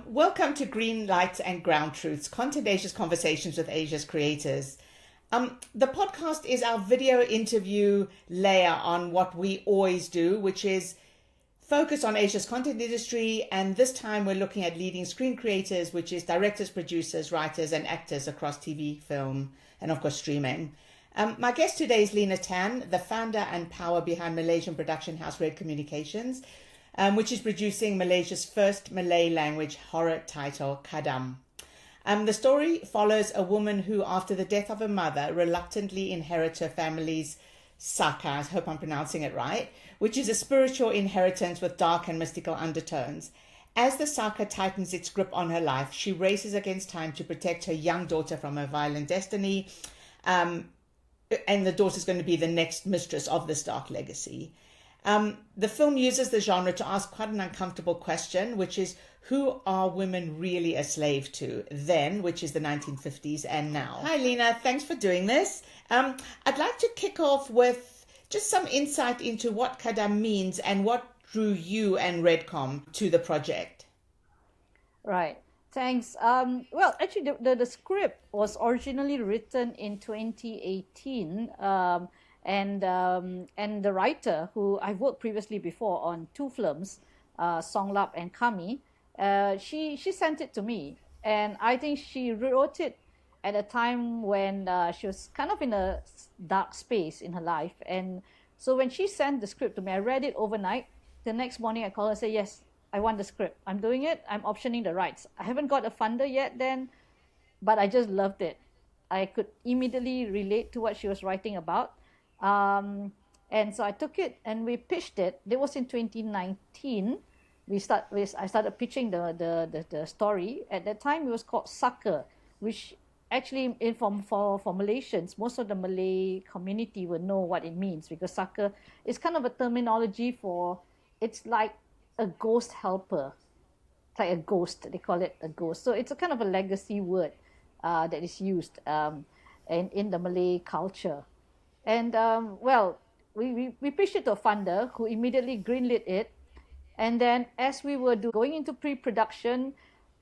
Welcome to Greenlights and Ground Truths, ContentAsia's conversations with Asia's creators. The podcast is our video interview layer on what we always do, which is focus on Asia's content industry. And this time we're looking at leading screen creators, which is directors, producers, writers, and actors across TV, film, and of course streaming. My guest today is Lina Tan, the founder and power behind Malaysian production house Red Communications, which is producing Malaysia's first Malay-language horror title, Khadam. The story follows a woman who, after the death of her mother, reluctantly inherits her family's saka, I hope I'm pronouncing it right, which is a spiritual inheritance with dark and mystical undertones. As the saka tightens its grip on her life, she races against time to protect her young daughter from her violent destiny, and the daughter's going to be the next mistress of this dark legacy. The film uses the genre to ask quite an uncomfortable question, which is, who are women really a slave to then, which is the 1950s, and now? Hi, Lina. Thanks for doing this. I'd like to kick off with just some insight into what Khadam means and what drew you and Redcom to the project. Right. Thanks. Well, actually, the script was originally written in 2018. And the writer, who I've worked previously before on two films, Songlap and Kami, she sent it to me, and I think she wrote it at a time when she was kind of in a dark space in her life. And so when she sent the script to me, I read it overnight. The next morning I called her and said, yes, I want the script. I'm doing it. I'm optioning the rights. I haven't got a funder yet then, but I just loved it. I could immediately relate to what she was writing about. And so I took it and we pitched it. It was in 2019. I started pitching the story. At that time, it was called saka, which actually, for Malaysians, most of the Malay community will know what it means, because saka is kind of a terminology for, it's like a ghost helper. It's like a ghost. They call it a ghost. So it's a kind of a legacy word that is used in the Malay culture. And well, we pitched it to a funder who immediately greenlit it. And then as we were going into pre-production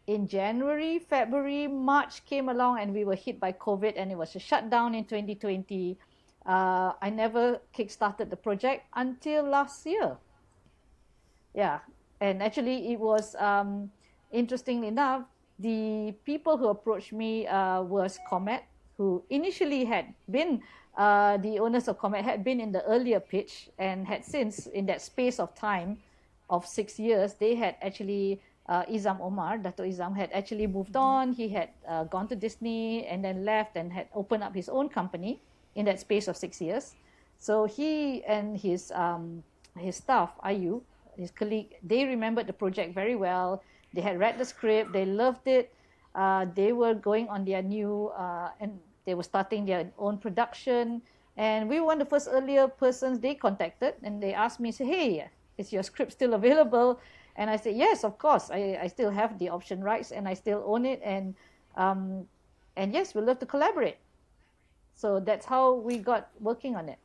in January, February, March came along and we were hit by COVID and it was a shutdown in 2020. I never kickstarted the project until last year. Yeah, and actually it was, interestingly enough, the people who approached me was Komet, who initially had been the owners of Komet had been in the earlier pitch and had since, in that space of time of 6 years, they had actually, Izam Omar, Dato' Izam, had actually moved on. He had gone to Disney and then left and had opened up his own company in that space of 6 years. So he and his staff, Ayu, his colleague, they remembered the project very well. They had read the script, they loved it. They were going on their new, and they were starting their own production, and we were one of the first earlier persons they contacted, and they asked me, say, hey, is your script still available? And I said, yes, of course, I still have the option rights and I still own it, and yes, we'd love to collaborate. So that's how we got working on it.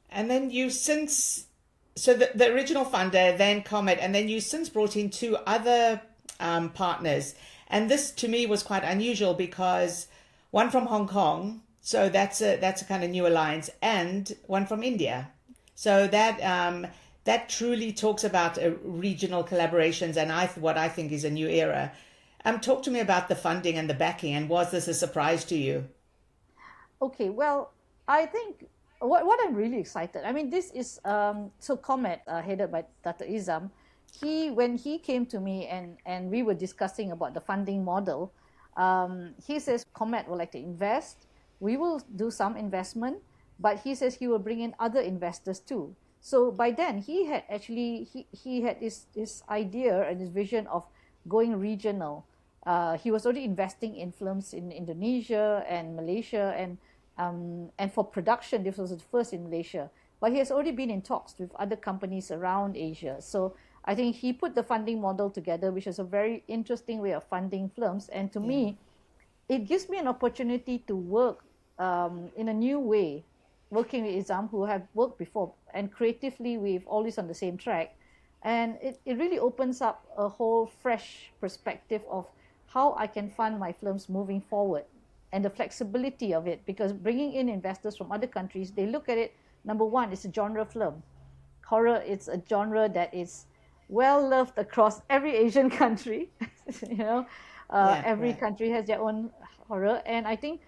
And then you since, so the original funder, then Komet, and then you since brought in two other partners. And this to me was quite unusual because one from Hong Kong, so that's a kind of new alliance, and one from India. So that truly talks about regional collaborations and what I think is a new era. Talk to me about the funding and the backing, and was this a surprise to you? Okay, well, I think what I'm really excited, I mean, this is, so Komet, headed by Dato' Izam, when he came to me and we were discussing about the funding model, he says Komet would like to invest. We will do some investment, but he says he will bring in other investors too. So by then he had actually he had his idea and his vision of going regional. He was already investing in films in Indonesia and Malaysia, and for production this was the first in Malaysia. But he has already been in talks with other companies around Asia. So I think he put the funding model together, which is a very interesting way of funding films. And to me, it gives me an opportunity to work in a new way working with Izam, who have worked before, and creatively we've always on the same track. And it really opens up a whole fresh perspective of how I can fund my films moving forward and the flexibility of it. Because bringing in investors from other countries, they look at it, number one, it's a genre film. Horror, it's a genre that is well loved across every Asian country. you know, every country has their own horror. And I think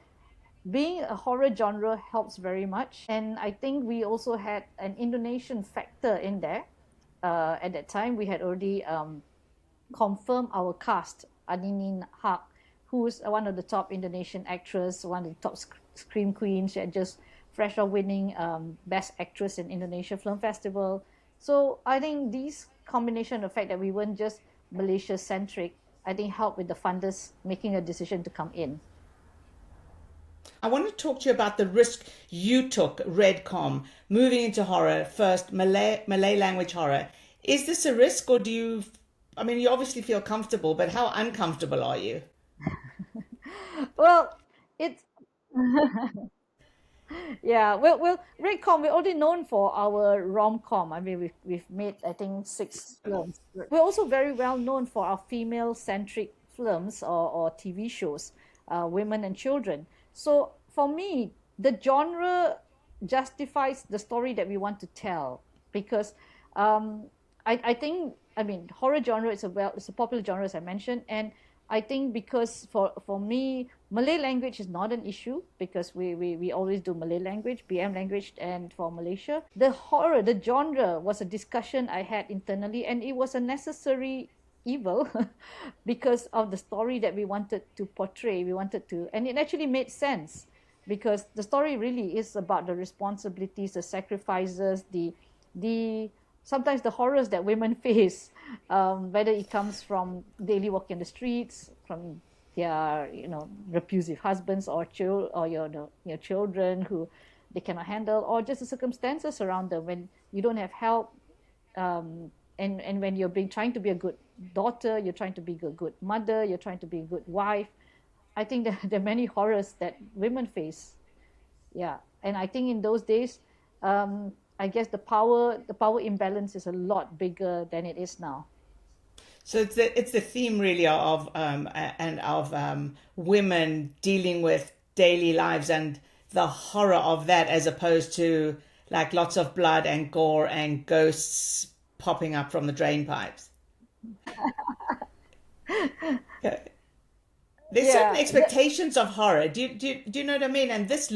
being a horror genre helps very much. And I think we also had an Indonesian factor in there. At that time, we had already confirmed our cast, Aghniny Haque, who's one of the top Indonesian actress, one of the top scream queens. She had just fresh off winning Best Actress in Indonesia Film Festival. So I think these combination of the fact that we weren't just Malaysia-centric, I think helped with the funders making a decision to come in. I want to talk to you about the risk you took, Redcom, moving into horror, first Malay language horror. Is this a risk, or do you, I mean, you obviously feel comfortable, but how uncomfortable are you? Well, it's yeah. Well, Redcom, we're already known for our rom-com. I mean, we've made, I think, 6 films. We're also very well known for our female-centric films or TV shows, women and children. So for me, the genre justifies the story that we want to tell, because I think, I mean, horror genre is it's a popular genre, as I mentioned. And I think because for me, Malay language is not an issue, because we always do Malay language, BM language, and for Malaysia. The horror, the genre was a discussion I had internally, and it was a necessary evil because of the story that we wanted to portray. And it actually made sense, because the story really is about the responsibilities, the sacrifices, the sometimes the horrors that women face, whether it comes from daily walk in the streets, from their abusive husbands or your children who they cannot handle, or just the circumstances around them when you don't have help, and when you're trying to be a good daughter, you're trying to be a good mother, you're trying to be a good wife. I think there are many horrors that women face. Yeah, and I think in those days, I guess the power imbalance is a lot bigger than it is now. So it's the theme really of women dealing with daily lives and the horror of that, as opposed to like lots of blood and gore and ghosts popping up from the drain pipes. There's certain Yeah, expectations of horror. Do you know what I mean? And yes.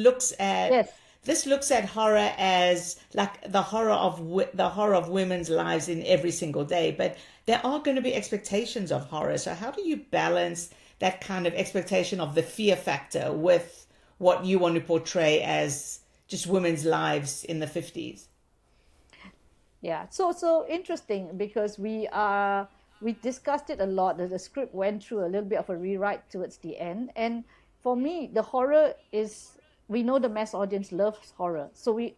this looks at horror as like the horror of women's lives in every single day. But there are going to be expectations of horror. So how do you balance that kind of expectation of the fear factor with what you want to portray as just women's lives in the 50s? Yeah, so interesting, because we discussed it a lot. The script went through a little bit of a rewrite towards the end, and for me, the horror is, we know the mass audience loves horror, so we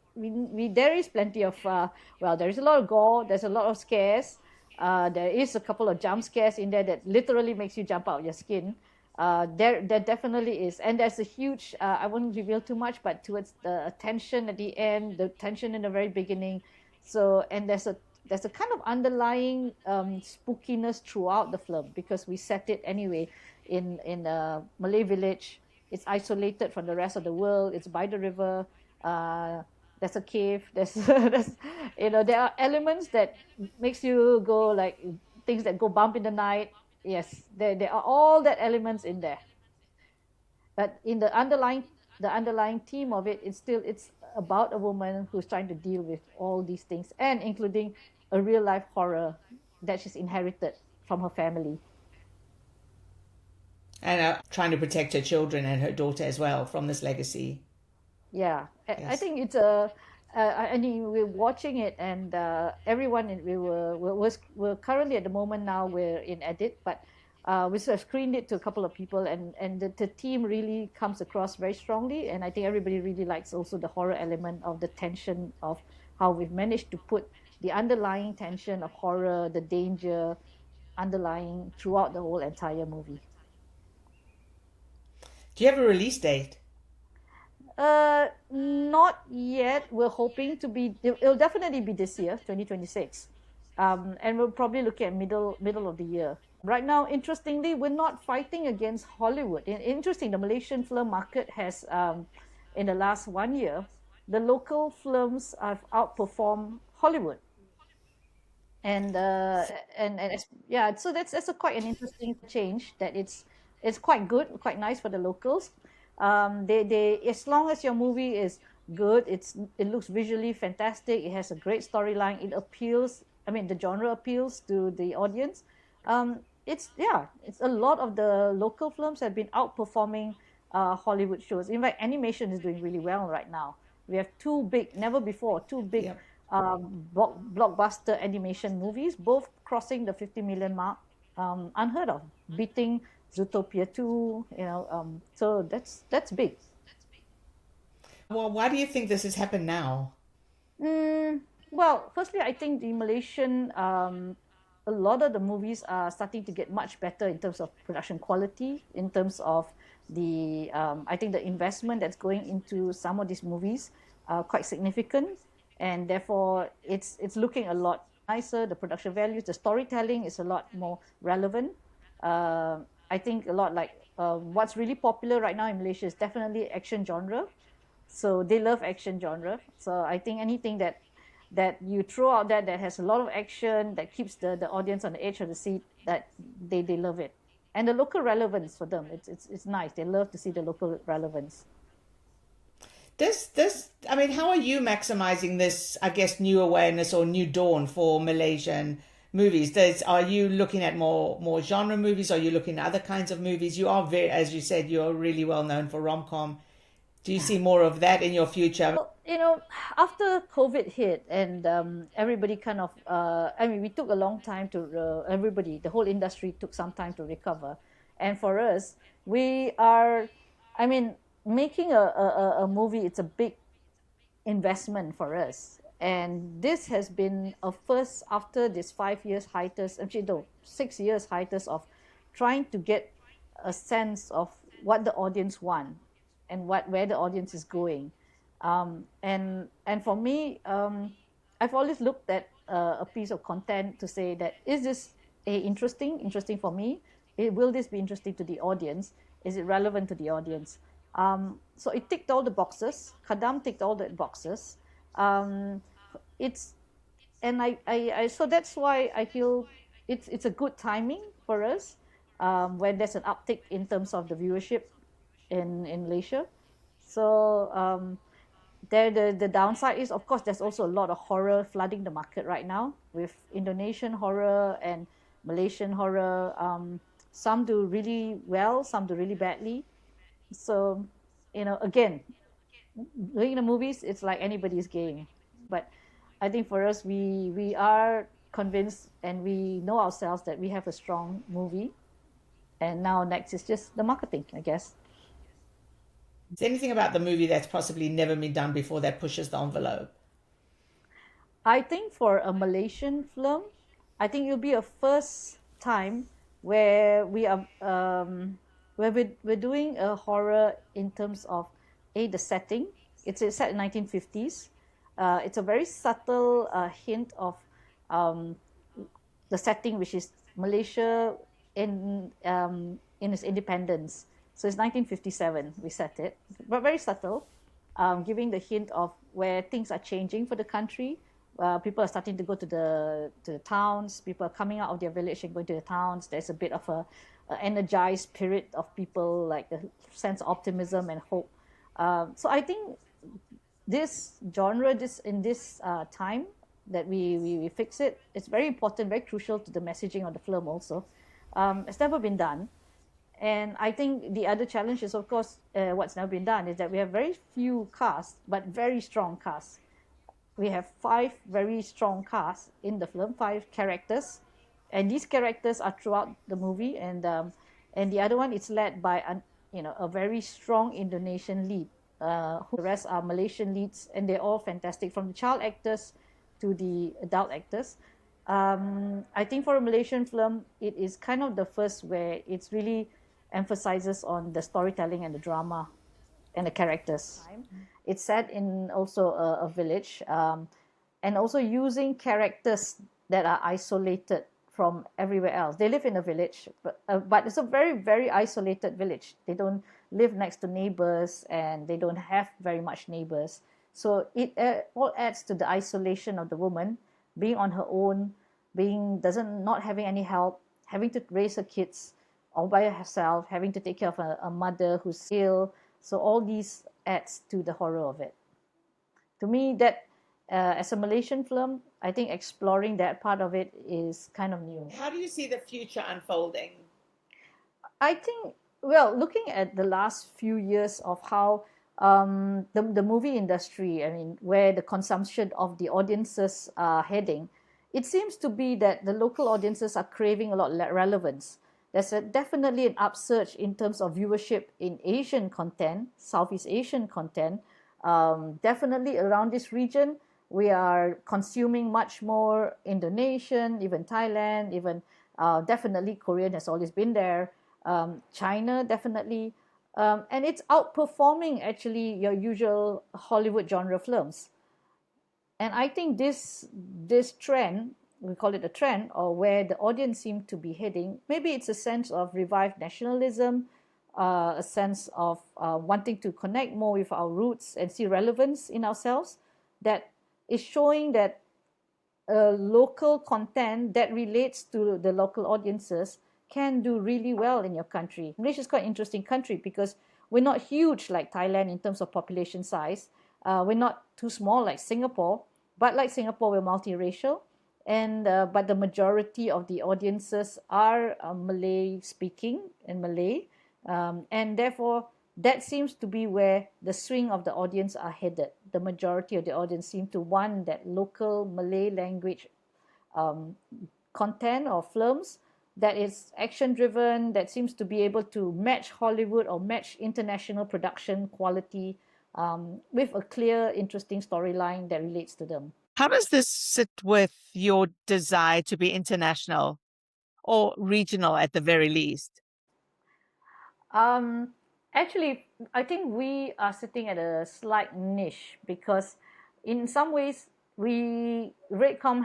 there is plenty of there is a lot of gore, there's a lot of scares, there is a couple of jump scares in there that literally makes you jump out of your skin. There definitely is, and there's a huge I won't reveal too much, but towards the tension at the end, the tension in the very beginning. So, and there's a kind of underlying spookiness throughout the film, because we set it anyway in a Malay village. It's isolated from the rest of the world. It's by the river. There's a cave. There's there are elements that makes you go like things that go bump in the night. Yes, there are all that elements in there. But in the underlying theme of it, it's about a woman who's trying to deal with all these things, and including a real life horror that she's inherited from her family. And trying to protect her children and her daughter as well from this legacy. Yeah, I Yes. think it's I mean, we're watching it, and everyone we're currently at the moment now we're in edit, but we sort of screened it to a couple of people, and the team really comes across very strongly, and I think everybody really likes also the horror element of the tension of how we've managed to put the underlying tension of horror, the danger underlying throughout the whole entire movie. Do you have a release date? Not yet. We're hoping to be. It'll definitely be this year, 2026, and we'll probably look at middle of the year. Right now, interestingly, we're not fighting against Hollywood. Interesting, the Malaysian film market has, in the last 1 year, the local films have outperformed Hollywood, and yeah, so that's a quite an interesting change. That it's quite good, quite nice for the locals. They as long as your movie is good, it looks visually fantastic, it has a great storyline, it appeals. I mean, the genre appeals to the audience. It's a lot of the local films have been outperforming Hollywood shows. In fact, animation is doing really well right now. We have never before, two big Yep. blockbuster animation movies, both crossing the 50 million mark, unheard of, beating Zootopia 2, so that's big. Well, why do you think this has happened now? Mm, well, firstly, I think the Malaysian, a lot of the movies are starting to get much better in terms of production quality, in terms of I think the investment that's going into some of these movies are quite significant, and therefore it's looking a lot nicer. The production values, the storytelling is a lot more relevant. I think a lot like what's really popular right now in Malaysia is definitely action genre. So they love action genre. So I think anything that you throw out there that has a lot of action, that keeps the audience on the edge of the seat, that they love it. And the local relevance for them, it's nice. They love to see the local relevance. I mean, how are you maximizing this, I guess, new awareness or new dawn for Malaysian movies? Are you looking at more genre movies? Are you looking at other kinds of movies? You are very, as you said, you're really well known for rom-com. Do you see more of that in your future? Well, after COVID hit and everybody kind of, I mean, we took a long time everybody, the whole industry took some time to recover. And for us, we are, I mean, making a movie, it's a big investment for us. And this has been a first after this 5 years hiatus, actually, no, 6 years hiatus of trying to get a sense of what the audience want and where the audience is going. And for me, I've always looked at a piece of content to say that is this interesting for me? Will this be interesting to the audience? Is it relevant to the audience? So it ticked all the boxes. Khadam ticked all the boxes. It's and so that's why I feel it's a good timing for us when there's an uptick in terms of the viewership in Malaysia. So the downside is, of course, there's also a lot of horror flooding the market right now with Indonesian horror and Malaysian horror. Some do really well, some do really badly. So, again, doing the movies, it's like anybody's game. But I think for us, we are convinced and we know ourselves that we have a strong movie. And now next is just the marketing, I guess. Is there anything about the movie that's possibly never been done before that pushes the envelope? I think for a Malaysian film, I think it'll be a first time where we're doing a horror in terms of the setting. It's set in 1950s. It's a very subtle hint of the setting, which is Malaysia in its independence. So it's 1957 we set it, but very subtle, giving the hint of where things are changing for the country. People are starting to go to the towns. People are coming out of their village and going to the towns. There's a bit of a energized spirit of people, like a sense of optimism and hope. So I think this genre, in this time that we fix it, it's very important, very crucial to the messaging of the film also. It's never been done. And I think the other challenge is, of course, what's now been done is that we have very few casts, but very strong casts. We have 5 very strong casts in the film, 5 characters, and these characters are throughout the movie. And the other one is led by a very strong Indonesian lead. Who the rest are Malaysian leads, and they're all fantastic, from the child actors to the adult actors. I think for a Malaysian film, it is kind of the first where it's really emphasizes on the storytelling and the drama. and the characters. It's set in also a village, and also using characters that are isolated from everywhere else. They live in a village, but it's a very, very isolated village. They don't live next to neighbors, and they don't have very much neighbors. So it all adds to the isolation of the woman, being on her own, not having any help, having to raise her kids all by herself, having to take care of a mother who's ill. So all these adds to the horror of it. To me, that as a Malaysian film, I think exploring that part of it is kind of new. How do you see the future unfolding? I think, well, looking at the last few years of how the movie industry, I mean, where the consumption of the audiences are heading, it seems to be that the local audiences are craving a lot of relevance. There's definitely an upsurge in terms of viewership in Asian content, Southeast Asian content. Definitely around this region, we are consuming much more Indonesian, even Thailand, even definitely Korean has always been there. China, definitely. And it's outperforming actually your usual Hollywood genre films. And I think this trend, we call it a trend, or where the audience seem to be heading, maybe it's a sense of revived nationalism, a sense of wanting to connect more with our roots and see relevance in ourselves, that is showing that local content that relates to the local audiences can do really well in your country. Malaysia is quite an interesting country because we're not huge like Thailand in terms of population size. We're not too small like Singapore, but like Singapore, we're multiracial. And but the majority of the audiences are Malay speaking and Malay, and therefore that seems to be where the swing of the audience are headed. The majority of the audience seem to want that local Malay language content or films that is action driven, that seems to be able to match Hollywood or match international production quality, with a clear, interesting storyline that relates to them. How does this sit with your desire to be international or regional at the very least? Actually, I think we are sitting at a slight niche because, in some ways, Redcom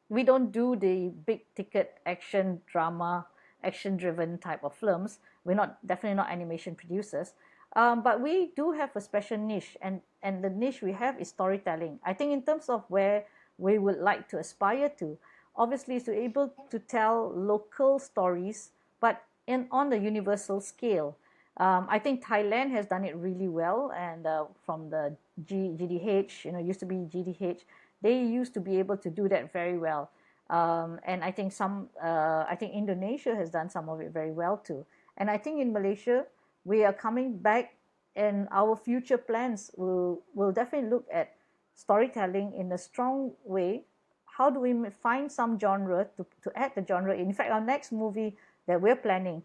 we don't do the big ticket action drama, action driven type of films. We're not definitely not animation producers, but we do have a special niche, and the niche we have is storytelling. I think in terms of where we would like to aspire to, obviously, is to be able to tell local stories, but on the universal scale. I think Thailand has done it really well, and from the GDH, used to be GDH, they used to be able to do that very well. And I think I think Indonesia has done some of it very well too. And I think in Malaysia, we are coming back, and our future plans will definitely look at storytelling in a strong way. How do we find some genre to add the genre in? In fact, our next movie that we're planning,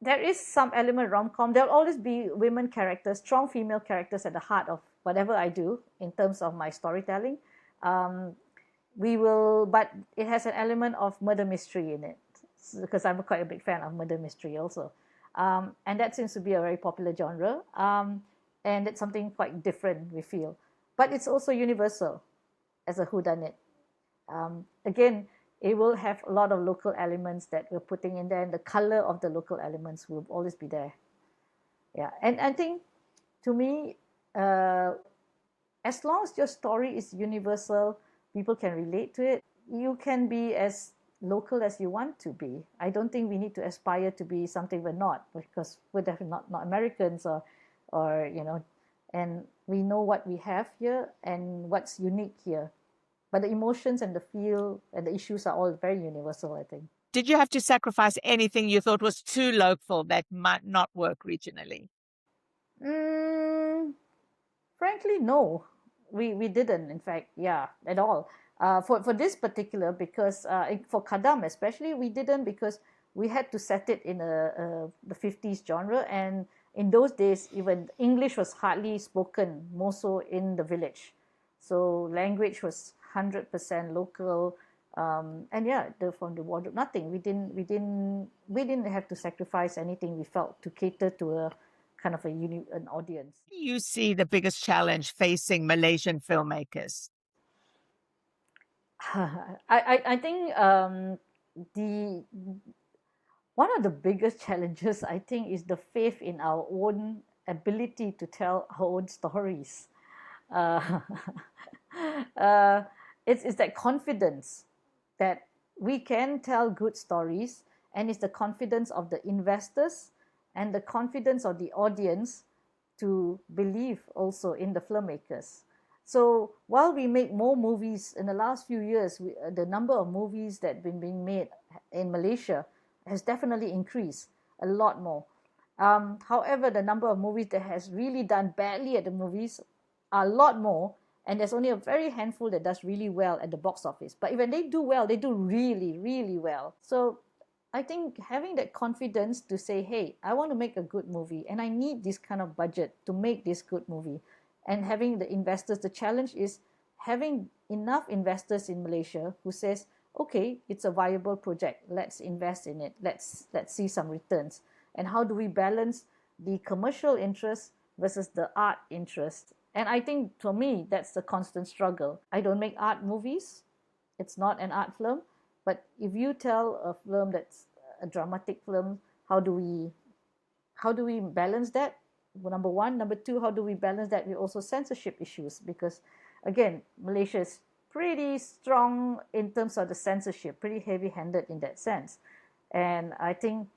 there is some element rom-com. There'll always be women characters, strong female characters at the heart of whatever I do in terms of my storytelling. But it has an element of murder mystery in it, because I'm quite a big fan of murder mystery also. And that seems to be a very popular genre. And it's something quite different, we feel. But it's also universal as a whodunit. Again, it will have a lot of local elements that we're putting in there, and the color of the local elements will always be there. Yeah, and I think, to me, as long as your story is universal, people can relate to it, you can be as local as you want to be. I don't think we need to aspire to be something we're not, because we're definitely not Americans or and we know what we have here and what's unique here. But the emotions and the feel and the issues are all very universal, I think. Did you have to sacrifice anything you thought was too local that might not work regionally? Frankly, no. We didn't, in fact, at all. For this particular, because for Khadam especially, we didn't, because we had to set it in the 50s genre, and in those days, even English was hardly spoken, more so in the village. So language was 100% local, and from the wardrobe, nothing. We didn't have to sacrifice anything. We felt to cater to a kind of an audience. Do you see the biggest challenge facing Malaysian filmmakers? I think the one of the biggest challenges, I think, is the faith in our own ability to tell our own stories. Uh, it's that confidence that we can tell good stories, and it's the confidence of the investors and the confidence of the audience to believe also in the filmmakers. So while we make more movies in the last few years, the number of movies that have been being made in Malaysia has definitely increased a lot more. However, the number of movies that has really done badly at the movies are a lot more, and there's only a very handful that does really well at the box office. But when they do well, they do really, really well. So I think having that confidence to say, hey, I want to make a good movie and I need this kind of budget to make this good movie, and having the investors, the challenge is having enough investors in Malaysia who says, okay, it's a viable project, let's invest in it, let's see some returns. And how do we balance the commercial interest versus the art interest? And I think for me, that's the constant struggle. I don't make art movies, it's not an art film, but if you tell a film that's a dramatic film, how do we balance that? Well, number one. Number two, how do we balance that with also censorship issues? Because again, Malaysia is pretty strong in terms of the censorship, pretty heavy-handed in that sense. And I think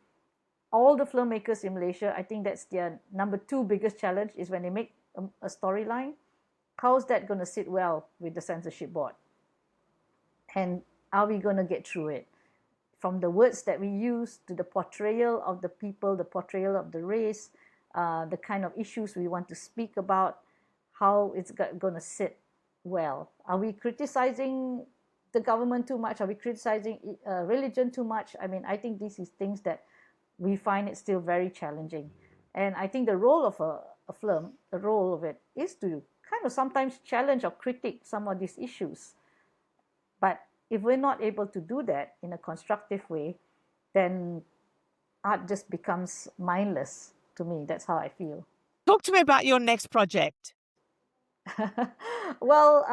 all the filmmakers in Malaysia, I think that's their number two biggest challenge, is when they make a storyline, how's that going to sit well with the censorship board? And are we going to get through it? From the words that we use to the portrayal of the people, the portrayal of the race, the kind of issues we want to speak about, how it's going to sit well. Are we criticizing the government too much? Are we criticizing religion too much? I mean, I think these is things that we find it still very challenging. And I think the role of a film, the role of it is to kind of sometimes challenge or critique some of these issues. But if we're not able to do that in a constructive way, then art just becomes mindless to me. That's how I feel. Talk to me about your next project. Well,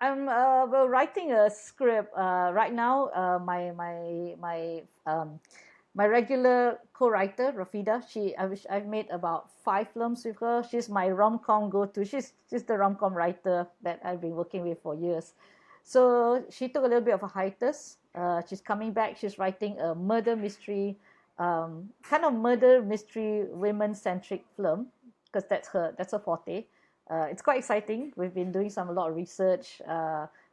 I'm writing a script right now. My regular co-writer Rafida, I've made about 5 films with her. She's my rom-com go-to. She's the rom-com writer that I've been working with for years. So she took a little bit of a hiatus. She's coming back. She's writing a murder mystery, kind of murder mystery women-centric film, because that's her forte. It's quite exciting. We've been doing a lot of research.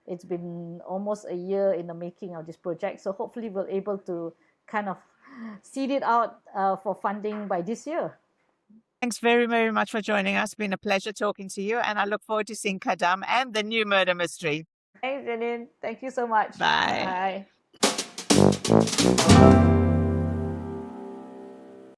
It's been almost a year in the making of this project. So hopefully we'll able to kind of seed it out for funding by this year. Thanks very, very much for joining us. It's been a pleasure talking to you, and I look forward to seeing Khadam and the new murder mystery. Thanks, Janine. Thank you so much. Bye. Bye.